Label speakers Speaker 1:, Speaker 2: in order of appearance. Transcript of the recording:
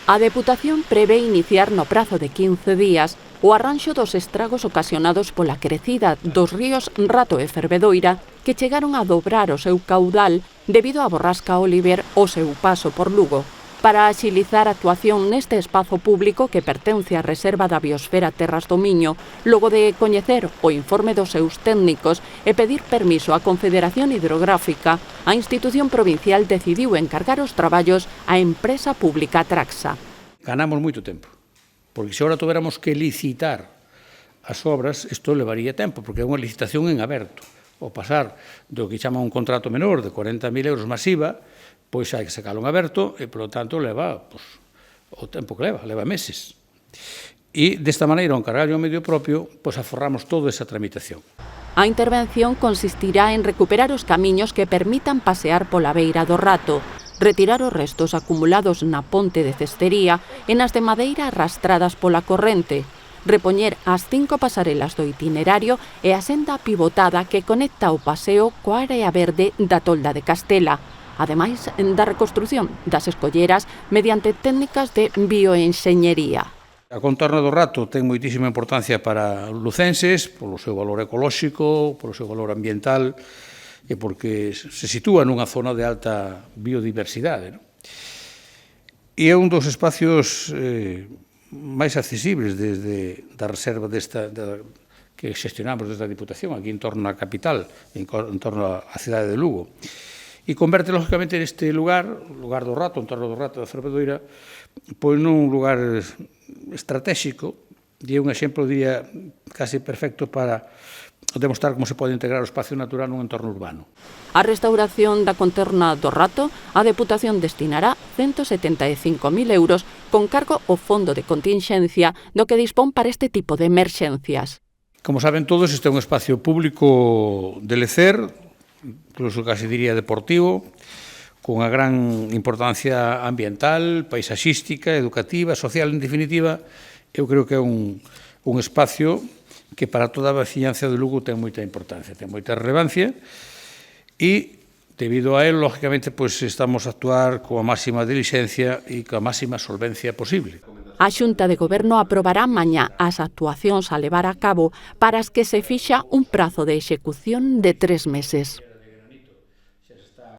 Speaker 1: A Deputación prevé iniciar no prazo de 15 días o arranxo dos estragos ocasionados pola crecida dos ríos Rato e Fervedoira que chegaron a dobrar o seu caudal debido á borrasca Oliver o seu paso por Lugo. Para axilizar a actuación neste espazo público que pertence á Reserva da Biosfera Terras do Miño, logo de coñecer o informe dos seus técnicos e pedir permiso á Confederación Hidrográfica, a institución provincial decidiu encargar os traballos á empresa pública Traxa.
Speaker 2: Ganamos moito tempo, porque se agora tuveramos que licitar as obras, isto levaría tempo, porque é unha licitación en aberto. O pasar do que chama un contrato menor de 40.000 euros masiva, pois hai que sacalo en aberto e, polo tanto, leva o tempo que leva meses. E, desta maneira, ao encargarlle o medio propio, pois aforramos toda esa tramitación.
Speaker 1: A intervención consistirá en recuperar os camiños que permitan pasear pola beira do Rato, retirar os restos acumulados na ponte de Cestería e nas de madeira arrastradas pola corrente, repoñer as 5 pasarelas do itinerario e a senda pivotada que conecta o paseo coa área verde da Tolda de Castela, ademais da reconstrución das escolleras mediante técnicas de bioenxeñería.
Speaker 2: A contorna do Rato ten moitísima importancia para os lucenses, polo seu valor ecolóxico, polo seu valor ambiental, e porque se sitúa nunha zona de alta biodiversidade. E é un dos espacios máis accesibles desde da reserva que xestionamos desde a Diputación, aquí en torno á capital, en torno á cidade de Lugo. E converte, lógicamente, neste lugar do Rato, en torno do Rato da Fervedoira, pois nun lugar estratégico, e é un exemplo, diría, case perfecto para demostrar como se pode integrar o espacio natural nun entorno urbano.
Speaker 1: A restauración da contorna do Rato, a Deputación destinará 175.000 euros con cargo ao fondo de continxencia do que dispón para este tipo de emerxencias.
Speaker 2: Como saben todos, este é un espacio público de lecer, incluso casi diría deportivo, con unha gran importancia ambiental, paisaxística, educativa, social, en definitiva. Eu creo que é un espacio que para toda a veciñanza de Lugo ten moita importancia, ten moita relevancia e, debido a él, lógicamente, pois estamos a actuar coa máxima dilixencia e coa máxima solvencia posible.
Speaker 1: A Xunta de Goberno aprobará mañá as actuacións a levar a cabo para as que se fixa un prazo de execución de 3 meses.